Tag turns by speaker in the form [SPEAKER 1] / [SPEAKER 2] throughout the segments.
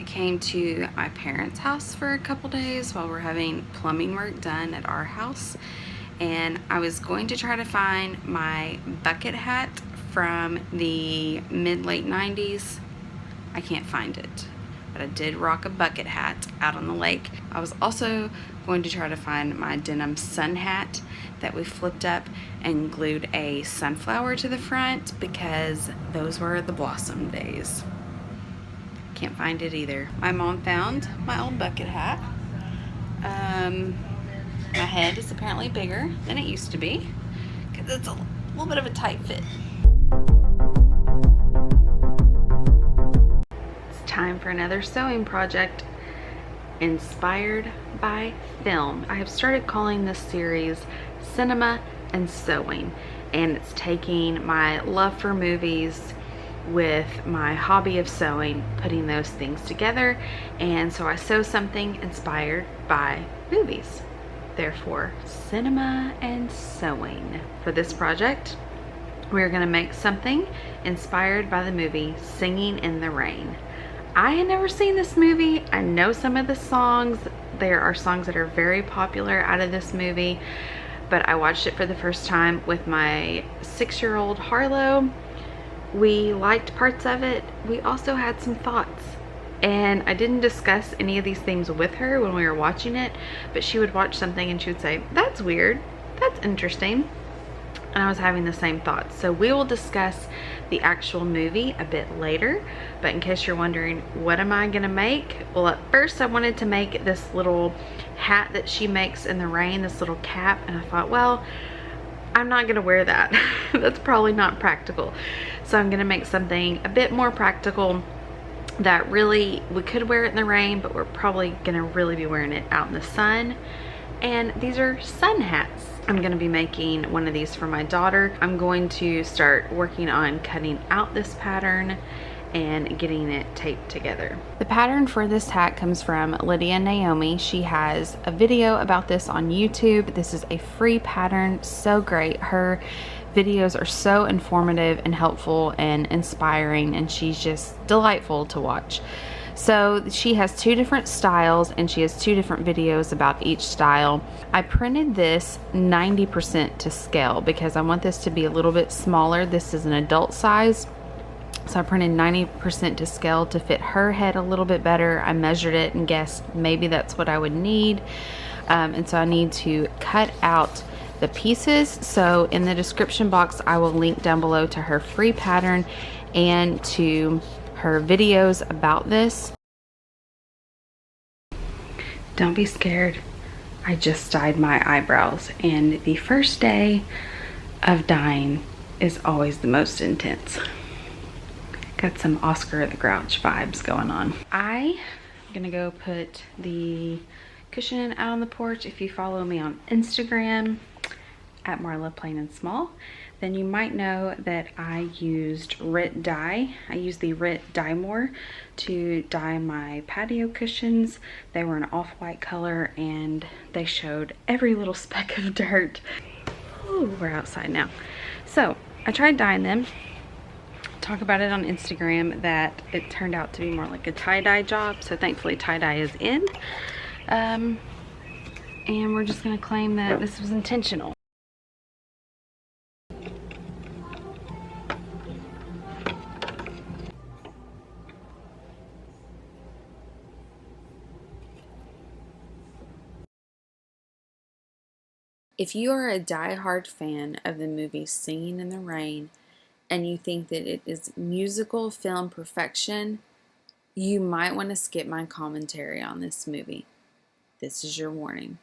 [SPEAKER 1] came to my parents' house for a couple days while we're having plumbing work done at our house, and I was going to try to find my bucket hat from the mid-late 90s. I can't find it, but I did rock a bucket hat out on the lake. I was also going to try to find my denim sun hat that we flipped up and glued a sunflower to the front because those were the blossom days. Can't find it either. My mom found my old bucket hat. My head is apparently bigger than it used to be because it's a little bit of a tight fit. It's time for another sewing project inspired by film. I have started calling this series Cinema and Sewing, and it's taking my love for movies with my hobby of sewing, putting those things together, and so I sew something inspired by movies. Therefore, cinema and sewing. For this project, we're going to make something inspired by the movie Singing in the Rain. I had never seen this movie. I know some of the songs. There are songs that are very popular out of this movie, but I watched it for the first time with my 6-year-old Harlow. We liked parts of it. We also had some thoughts, and I didn't discuss any of these things with her when we were watching it, but she would watch something and she would say, "That's weird, that's interesting," and I was having the same thoughts. So we will discuss the actual movie a bit later, but in case you're wondering, what am I gonna make? Well, at first I wanted to make this little hat that she makes in the rain, this little cap, and I thought, well, I'm not gonna wear that. That's probably not practical. So I'm gonna make something a bit more practical that really, we could wear it in the rain, but we're probably gonna really be wearing it out in the sun. And these are sun hats. I'm gonna be making one of these for my daughter. I'm going to start working on cutting out this pattern and getting it taped together. The pattern for this hat comes from Lydia Naomi. She has a video about this on YouTube. This is a free pattern, so great. Her videos are so informative and helpful and inspiring, and she's just delightful to watch. So she has 2 different styles, and she has 2 different videos about each style. I printed this 90% to scale because I want this to be a little bit smaller. This is an adult size. So I printed 90% to scale to fit her head a little bit better. I measured it and guessed maybe that's what I would need. And so I need to cut out the pieces. So in the description box, I will link down below to her free pattern and to her videos about this. Don't be scared. I just dyed my eyebrows, and the first day of dyeing is always the most intense. Got some Oscar the Grouch vibes going on. I'm gonna go put the cushion out on the porch. If you follow me on Instagram at Marla Plain and Small, then you might know that I used Rit dye. I used the Rit Dye More to dye my patio cushions. They were an off-white color and they showed every little speck of dirt. Ooh, we're outside now. So I tried dyeing them. Talk about it on Instagram that it turned out to be more like a tie-dye job, so thankfully tie-dye is in, and we're just gonna claim that this was intentional. If you are a die-hard fan of the movie Singing in the Rain, and you think that it is musical film perfection, you might want to skip my commentary on this movie. This is your warning.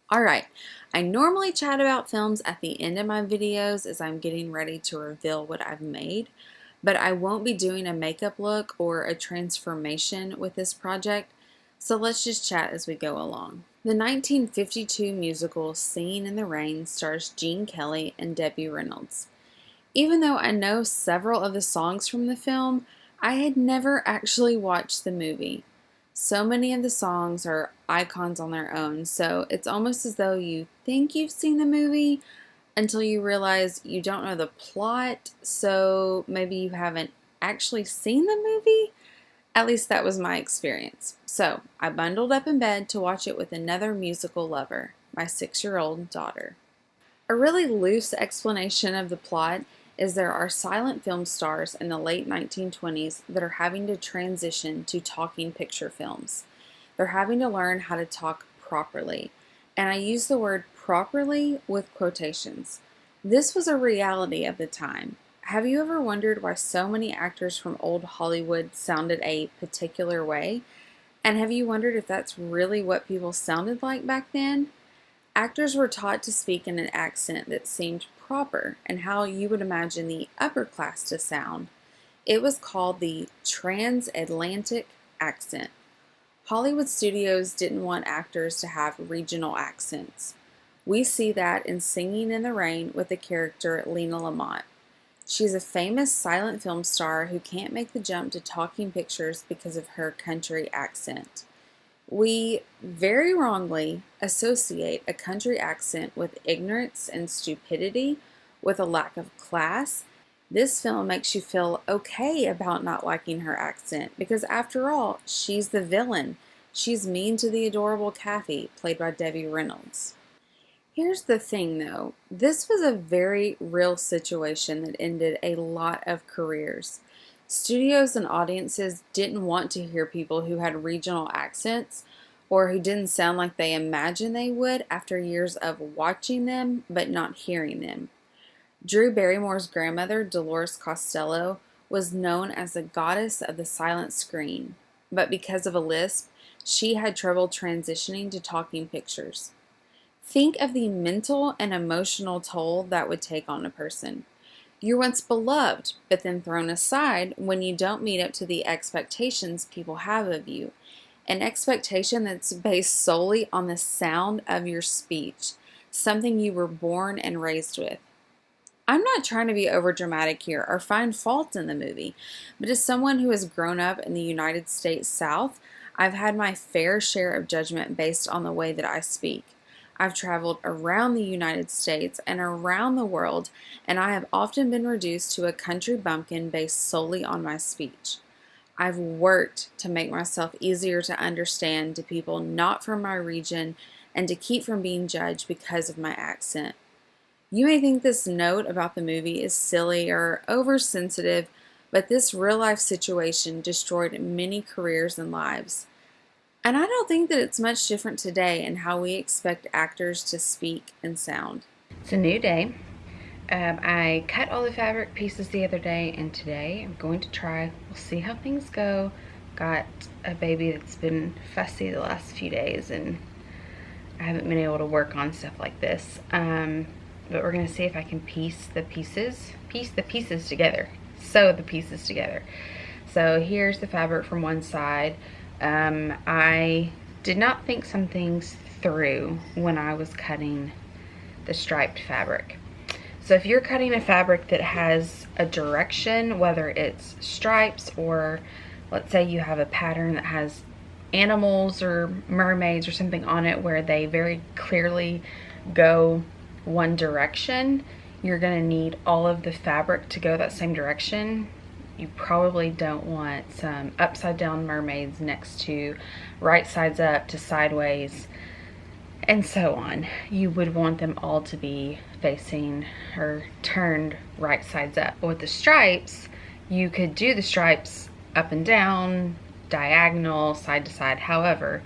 [SPEAKER 1] Alright, I normally chat about films at the end of my videos as I'm getting ready to reveal what I've made, but I won't be doing a makeup look or a transformation with this project, so let's just chat as we go along. The 1952 musical Singing in the Rain stars Gene Kelly and Debbie Reynolds. Even though I know several of the songs from the film, I had never actually watched the movie. So many of the songs are icons on their own, so it's almost as though you think you've seen the movie until you realize you don't know the plot, so maybe you haven't actually seen the movie
[SPEAKER 2] At least that was my experience. So I bundled up in bed to watch it with another musical lover, my 6-year-old daughter. A really loose explanation of the plot is there are silent film stars in the late 1920s that are having to transition to talking picture films. They're having to learn how to talk properly. And I use the word properly with quotations. This was a reality of the time. Have you ever wondered why so many actors from old Hollywood sounded a particular way? And have you wondered if that's really what people sounded like back then? Actors were taught to speak in an accent that seemed proper and how you would imagine the upper class to sound. It was called the transatlantic accent. Hollywood studios didn't want actors to have regional accents. We see that in Singing in the Rain with the character Lena Lamont. She's a famous silent film star who can't make the jump to talking pictures because of her country accent. We very wrongly associate a country accent with ignorance and stupidity, with a lack of class. This film makes you feel okay about not liking her accent because, after all, she's the villain. She's mean to the adorable Kathy, played by Debbie Reynolds. Here's the thing though, this was a very real situation that ended a lot of careers. Studios and audiences didn't want to hear people who had regional accents or who didn't sound like they imagined they would after years of watching them but not hearing them. Drew Barrymore's grandmother, Dolores Costello, was known as the goddess of the silent screen, but because of a lisp, she had trouble transitioning to talking pictures. Think of the mental and emotional toll that would take on a person. You're once beloved, but then thrown aside when you don't meet up to the expectations people have of you. An expectation that's based solely on the sound of your speech, something you were born and raised with. I'm not trying to be overdramatic here or find fault in the movie, but as someone who has grown up in the United States South, I've had my fair share of judgment based on the way that I speak. I've traveled around the United States and around the world, and I have often been reduced to a country bumpkin based solely on my speech. I've worked to make myself easier to understand to people not from my region and to keep from being judged because of my accent. You may think this note about the movie is silly or oversensitive, but this real-life situation destroyed many careers and lives. And I don't think that it's much different today in how we expect actors to speak and sound.
[SPEAKER 1] It's a new day. I cut all the fabric pieces the other day, and today I'm going to try. We'll see how things go. Got a baby that's been fussy the last few days, and I haven't been able to work on stuff like this. But we're gonna see if I can piece the pieces together. Sew the pieces together. So here's the fabric from one side. I did not think some things through when I was cutting the striped fabric. So if you're cutting a fabric that has a direction, whether it's stripes or let's say you have a pattern that has animals or mermaids or something on it where they very clearly go one direction, you're going to need all of the fabric to go that same direction. You probably don't want some upside down mermaids next to right sides up to sideways and so on. You would want them all to be facing or turned right sides up. But with the stripes, you could do the stripes up and down, diagonal, side to side, however,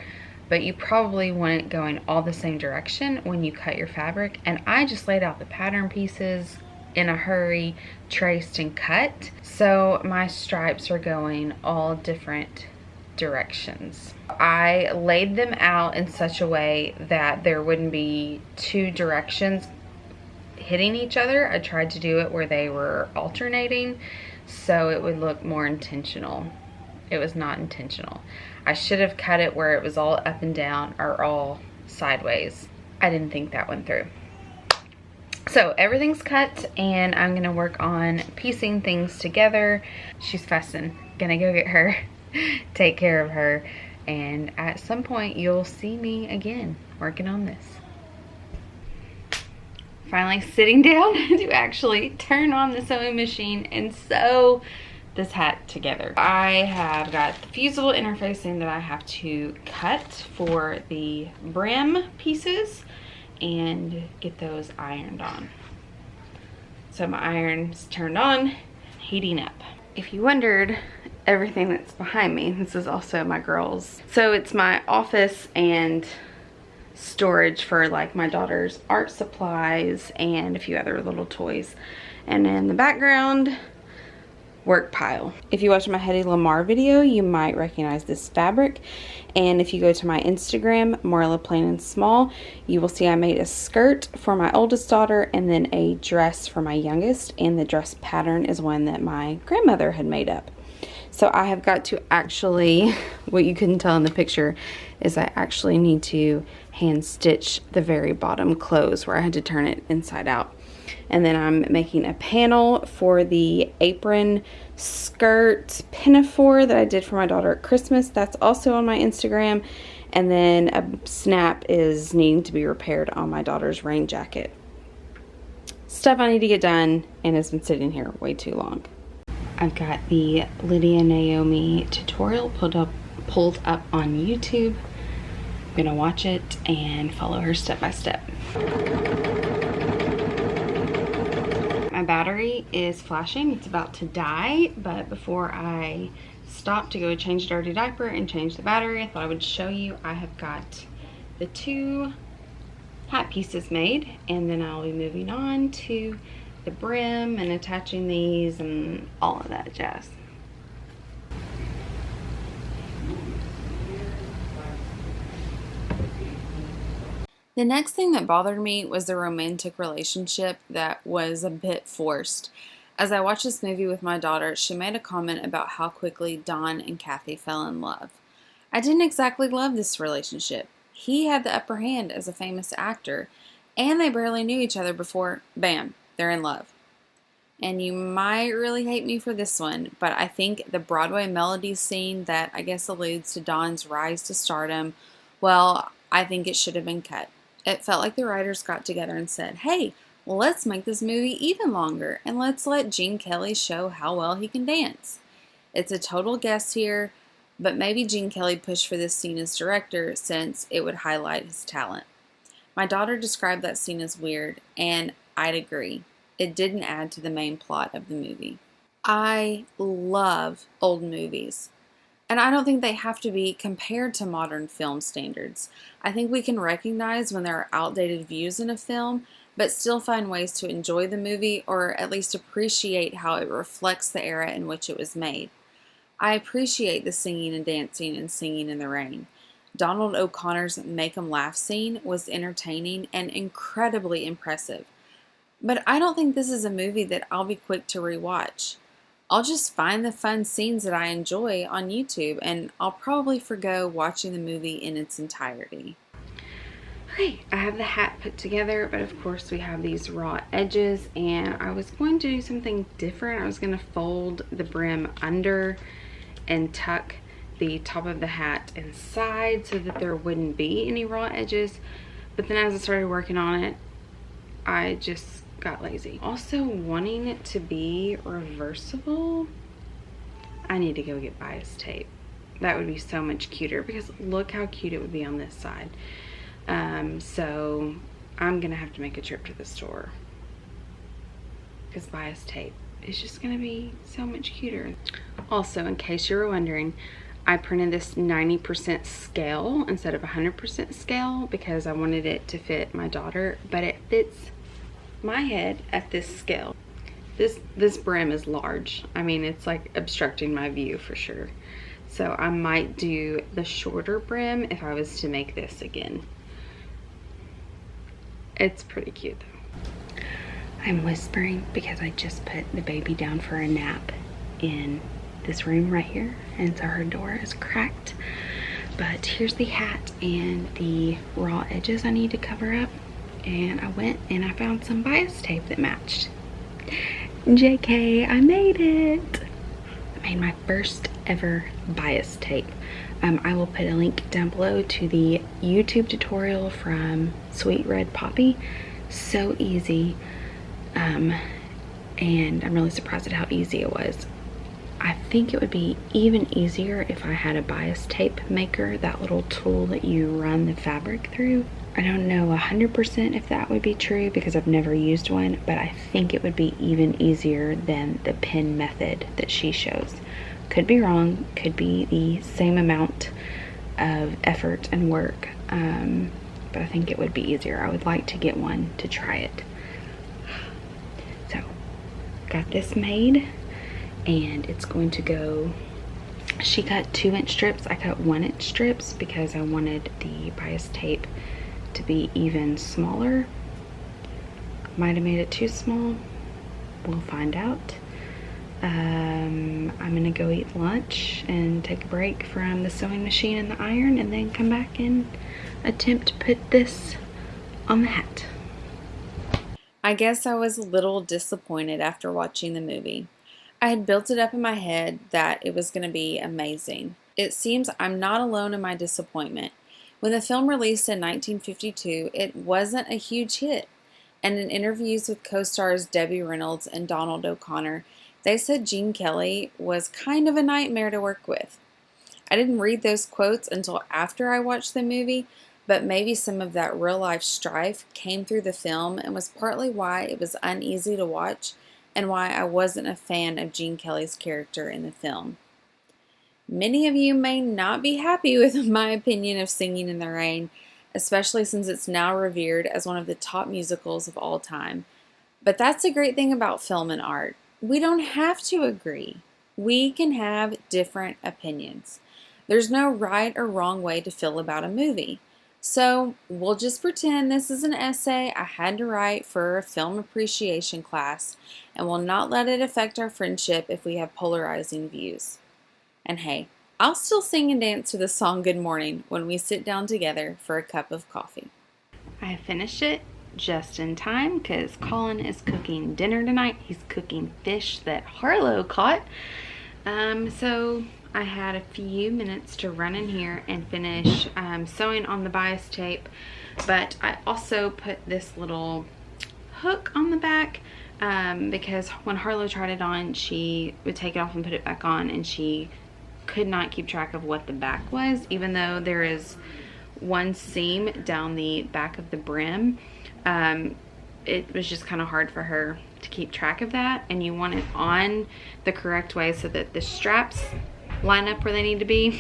[SPEAKER 1] but you probably want it going all the same direction when you cut your fabric. And I just laid out the pattern pieces in a hurry, traced and cut, so my stripes are going all different directions. I laid them out in such a way that there wouldn't be two directions hitting each other. I tried to do it where they were alternating so it would look more intentional. It was not intentional. I should have cut it where it was all up and down or all sideways. I didn't think that one through. So everything's cut and I'm gonna work on piecing things together. She's fussing. Gonna go get her, take care of her, and at some point you'll see me again working on this. Finally sitting down to actually turn on the sewing machine and sew this hat together. I have got the fusible interfacing that I have to cut for the brim pieces and get those ironed on. So my iron's turned on, heating up. If you wondered, everything that's behind me, this is also my girls. So it's my office and storage for like my daughter's art supplies and a few other little toys. And in the background, work pile. If you watch my Hedy Lamarr video, you might recognize this fabric. And if you go to my Instagram, Marla Plain and Small, you will see I made a skirt for my oldest daughter and then a dress for my youngest. And the dress pattern is one that my grandmother had made up. So I have got to actually, what you couldn't tell in the picture, is I actually need to hand stitch the very bottom close where I had to turn it inside out. And then I'm making a panel for the apron skirt pinafore that I did for my daughter at Christmas. That's also on my Instagram. And then a snap is needing to be repaired on my daughter's rain jacket. Stuff I need to get done and has been sitting here way too long. I've got the Lydia Naomi tutorial pulled up on YouTube. I'm gonna watch it and follow her step by step. My battery is flashing. It's about to die, but before I stop to go change a dirty diaper and change the battery, I thought I would show you. I have got the 2 hat pieces made, and then I'll be moving on to the brim and attaching these and all of that jazz.
[SPEAKER 2] The next thing that bothered me was the romantic relationship that was a bit forced. As I watched this movie with my daughter, she made a comment about how quickly Don and Kathy fell in love. I didn't exactly love this relationship. He had the upper hand as a famous actor, and they barely knew each other before, bam, they're in love. And you might really hate me for this one, but I think the Broadway Melodies scene that I guess alludes to Don's rise to stardom, well, I think it should have been cut. It felt like the writers got together and said, hey, let's make this movie even longer, and let's let Gene Kelly show how well he can dance. It's a total guess here, but maybe Gene Kelly pushed for this scene as director since it would highlight his talent. My daughter described that scene as weird, and I'd agree. It didn't add to the main plot of the movie. I love old movies. And I don't think they have to be compared to modern film standards. I think we can recognize when there are outdated views in a film, but still find ways to enjoy the movie or at least appreciate how it reflects the era in which it was made. I appreciate the singing and dancing and Singing in the Rain. Donald O'Connor's Make 'em Laugh scene was entertaining and incredibly impressive. But I don't think this is a movie that I'll be quick to rewatch. I'll just find the fun scenes that I enjoy on YouTube, and I'll probably forgo watching the movie in its entirety.
[SPEAKER 1] Okay, I have the hat put together, but of course we have these raw edges, and I was going to do something different. I was going to fold the brim under and tuck the top of the hat inside so that there wouldn't be any raw edges, but then as I started working on it, I just got lazy. Also, wanting it to be reversible, I need to go get bias tape. That would be so much cuter, because look how cute it would be on this side. So I'm gonna have to make a trip to the store, because bias tape is just gonna be so much cuter. Also, in case you were wondering, I printed this 90% scale instead of 100% scale because I wanted it to fit my daughter, but it fits my head at this scale. This brim is large. I mean, it's like obstructing my view for sure. So I might do the shorter brim if I was to make this again. It's pretty cute though. I'm whispering because I just put the baby down for a nap in this room right here, and so her door is cracked. But here's the hat and the raw edges I need to cover up. And I went and I found some bias tape that matched. JK, I made it. I made my first ever bias tape. I will put a link down below to the YouTube tutorial from Sweet Red Poppy. So easy. And I'm really surprised at how easy it was. I think it would be even easier if I had a bias tape maker, that little tool that you run the fabric through. I don't know 100% if that would be true because I've never used one, but I think it would be even easier than the pin method that she shows. Could be wrong, could be the same amount of effort and work, but I think it would be easier. I would like to get one to try it. So, got this made, and it's going to go, she cut 2-inch strips, I cut 1-inch strips because I wanted the bias tape to be even smaller. Might have made it too small, we'll find out. I'm gonna go eat lunch and take a break from the sewing machine and the iron, and then come back and attempt to put this on the hat.
[SPEAKER 2] I guess I was a little disappointed after watching the movie. I had built it up in my head that it was going to be amazing. It seems I'm not alone in my disappointment. When the film released in 1952, it wasn't a huge hit, and in interviews with co-stars Debbie Reynolds and Donald O'Connor, they said Gene Kelly was kind of a nightmare to work with. I didn't read those quotes until after I watched the movie, but maybe some of that real-life strife came through the film and was partly why it was uneasy to watch and why I wasn't a fan of Gene Kelly's character in the film. Many of you may not be happy with my opinion of Singing in the Rain, especially since it's now revered as one of the top musicals of all time. But that's the great thing about film and art. We don't have to agree. We can have different opinions. There's no right or wrong way to feel about a movie. So we'll just pretend this is an essay I had to write for a film appreciation class, and we'll not let it affect our friendship if we have polarizing views. And hey, I'll still sing and dance to the song Good Morning when we sit down together for a cup of coffee.
[SPEAKER 1] I finished it just in time because Colin is cooking dinner tonight. He's cooking fish that Harlow caught. So I had a few minutes to run in here and finish sewing on the bias tape, but I also put this little hook on the back because when Harlow tried it on, she would take it off and put it back on, and she could not keep track of what the back was, even though there is one seam down the back of the brim. It was just kind of hard for her to keep track of that, and you want it on the correct way so that the straps line up where they need to be.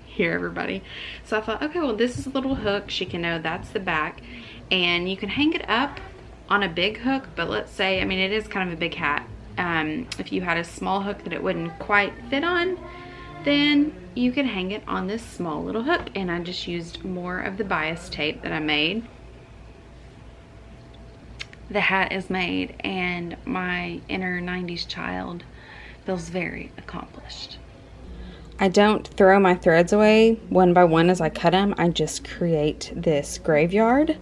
[SPEAKER 1] Here, everybody. So I thought, okay, well, this is a little hook. She can know that's the back, and you can hang it up on a big hook, but let's say, I mean, it is kind of a big hat. If you had a small hook that it wouldn't quite fit on, then you could hang it on this small little hook, and I just used more of the bias tape that I made. The hat is made, and my inner 90s child feels very accomplished. I don't throw my threads away one by one as I cut them. I just create this graveyard,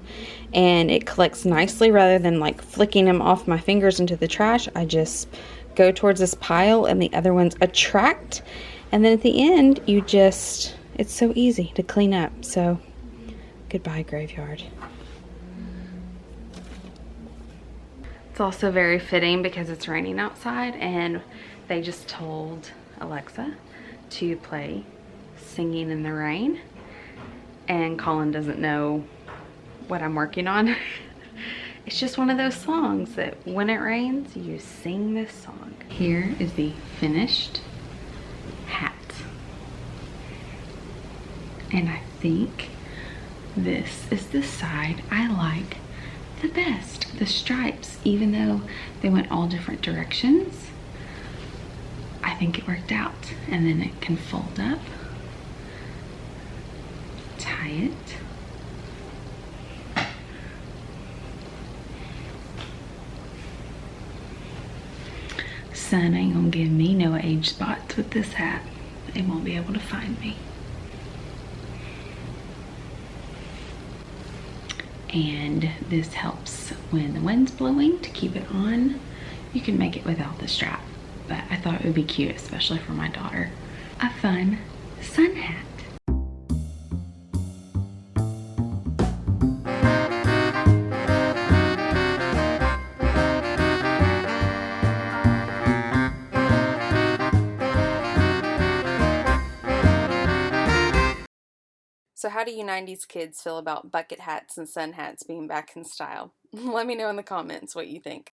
[SPEAKER 1] and it collects nicely rather than like flicking them off my fingers into the trash. I just go towards this pile and the other ones attract, and then at the end you just, it's so easy to clean up. So goodbye, graveyard. It's also very fitting because it's raining outside, and they just told Alexa to play Singing in the Rain, and Colin doesn't know what I'm working on. It's just one of those songs that when it rains, you sing this song. Here is the finished hat, and I think this is the side I like the best. The stripes, even though they went all different directions, I think it worked out. And then it can fold up, tie it, sun ain't gonna give me no age spots with this hat. They won't be able to find me. And this helps when the wind's blowing to keep it on. You can make it without the strap, but I thought it would be cute, especially for my daughter. A fun sun hat.
[SPEAKER 2] So how do you 90s kids feel about bucket hats and sun hats being back in style? Let me know in the comments what you think.